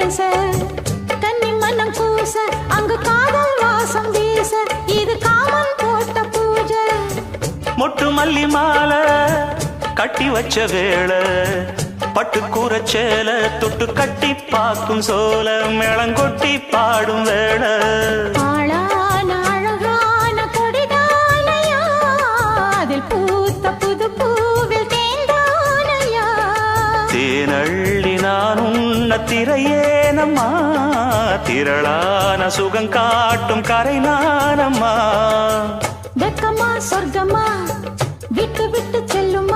பேச கன்னி மனம் கூச அங்கு காதல் வாசம் வீச இது காமன் போட்ட பூஜை மொட்டு மல்லி மாலை கட்டி வச்ச வேளை பட்டு கூரச்சேல தொட்டு கட்டி பார்க்கும் சோல மேளங்கொட்டி பாடும் வேளை ஆளான அழகான கொடிதானையா அதில் பூத்த புது பூவில் தேந்தானையா தேனள்ளி நான் உன்ன திரையேனம்மா திரளான சுகம் காட்டும் கரை நானம்மா வெக்கமா சொர்க்கமா விட்டு விட்டு செல்லுமா